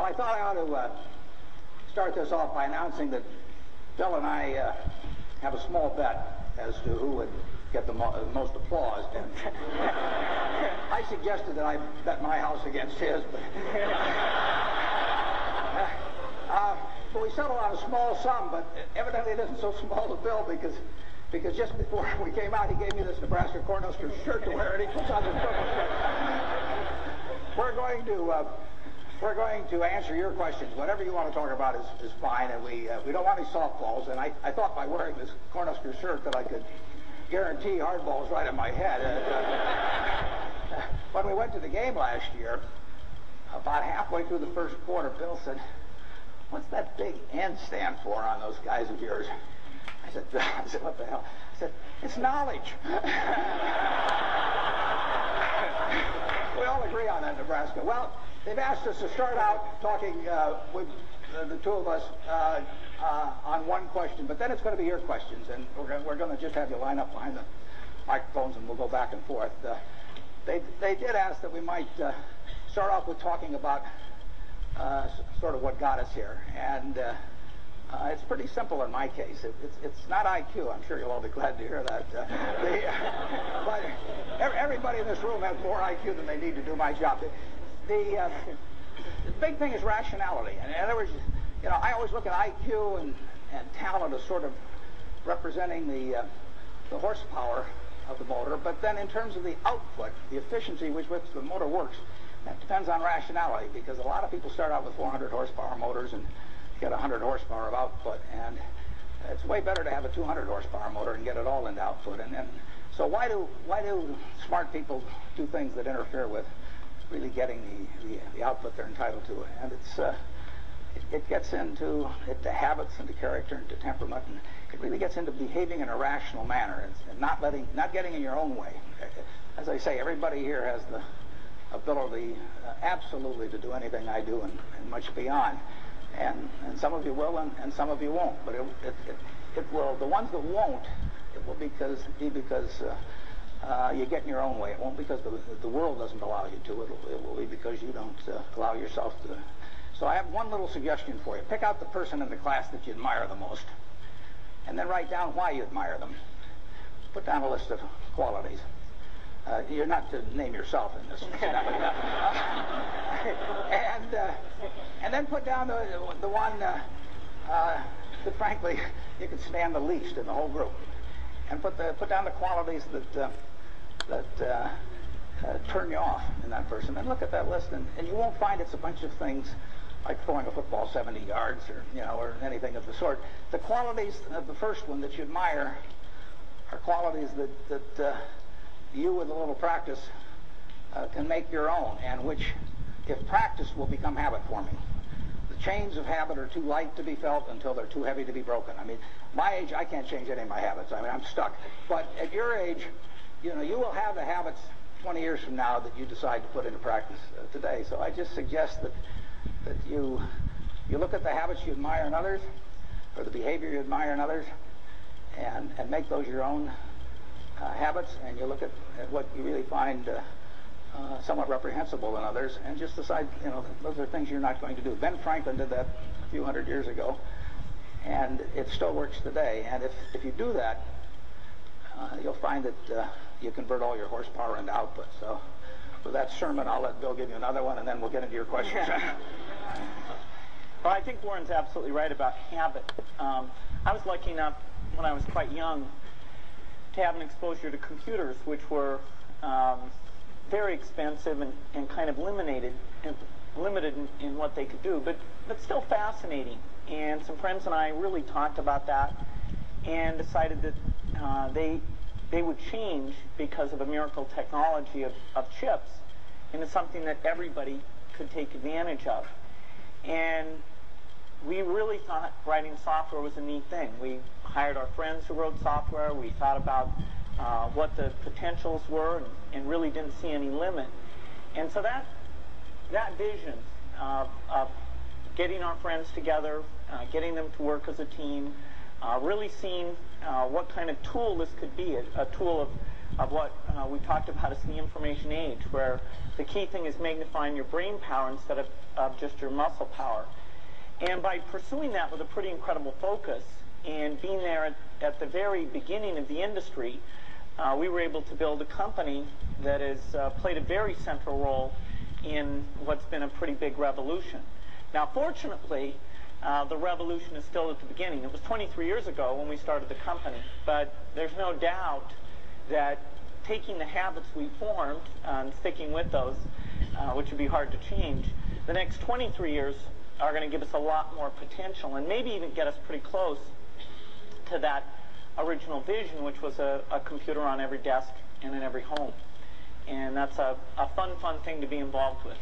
I thought I ought to start this off by announcing that Bill and I have a small bet as to who would get the most applause. I suggested that I bet my house against his, but we settled on a small sum, but evidently it isn't so small to Bill because just before we came out, he gave me this Nebraska Cornhuskers shirt to wear, and he puts on this purple shirt. We're going to answer your questions. Whatever you want to talk about is fine, and we don't want any softballs. And I thought by wearing this Cornhuskers shirt that I could guarantee hardballs right in my head. When we went to the game last year, about halfway through the first quarter, Bill said, "What's that big N stand for on those guys of yours?" I said, "What the hell?" I said, "It's knowledge." We all agree on that, Nebraska. Well, they've asked us to start out talking with the two of us on one question, but then it's going to be your questions, and we're going to just have you line up behind the microphones, and we'll go back and forth. They did ask that we might start off with talking about sort of what got us here, and it's pretty simple in my case. It's not IQ. I'm sure you'll all be glad to hear that. But everybody in this room has more IQ than they need to do my job. The big thing is rationality. And in other words, I always look at IQ and talent as sort of representing the horsepower of the motor, but then in terms of the output, the efficiency with which the motor works, that depends on rationality, because a lot of people start out with 400 horsepower motors and get 100 horsepower of output, and it's way better to have a 200 horsepower motor and get it all into output. And so why do smart people do things that interfere with really getting the output they're entitled to? And it gets into habits, into character, into temperament, and it really gets into behaving in a rational manner and not getting in your own way. As I say, everybody here has the ability absolutely to do anything I do and much beyond. And some of you will, and some of you won't. But it will. The ones that won't, it will be because you get in your own way. It won't because the world doesn't allow you to. It will be because you don't allow yourself to. So I have one little suggestion for you. Pick out the person in the class that you admire the most, and then write down why you admire them. Put down a list of qualities. You're not to name yourself in this. And then put down the one that frankly you can stand the least in the whole group, and put down the qualities that turn you off in that person. And look at that list, and you won't find it's a bunch of things like throwing a football 70 yards or anything of the sort. The qualities of the first one that you admire are qualities that you, with a little practice, can make your own, and which, if practiced, will become habit forming. The chains of habit are too light to be felt until they're too heavy to be broken. I mean, my age, I can't change any of my habits. I mean, I'm stuck. But at your age, you will have the habits 20 years from now that you decide to put into practice today. So I just suggest that you look at the habits you admire in others, or the behavior you admire in others, and make those your own habits, and you look at what you really find somewhat reprehensible in others, and just decide, those are things you're not going to do. Ben Franklin did that a few hundred years ago, and it still works today. And if you do that, you'll find that you convert all your horsepower into output. So with that sermon, I'll let Bill give you another one, and then we'll get into your questions. Well, I think Warren's absolutely right about habit. I was lucky enough when I was quite young to have an exposure to computers, which were very expensive and kind of limited in what they could do, but still fascinating. And some friends and I really talked about that and decided that they would change because of a miracle technology of chips into something that everybody could take advantage of. And we really thought writing software was a neat thing. We hired our friends who wrote software. We thought about what the potentials were and really didn't see any limit. And so that vision of getting our friends together, getting them to work as a team, really seeing what kind of tool this could be, a tool of what we talked about as the information age, where the key thing is magnifying your brain power instead of of just your muscle power. And by pursuing that with a pretty incredible focus and being there at the very beginning of the industry, we were able to build a company that has played a very central role in what's been a pretty big revolution. Now, fortunately, the revolution is still at the beginning. It was 23 years ago when we started the company, but there's no doubt that taking the habits we formed and sticking with those, which would be hard to change, the next 23 years are going to give us a lot more potential and maybe even get us pretty close to that original vision, which was a computer on every desk and in every home. And that's a fun thing to be involved with.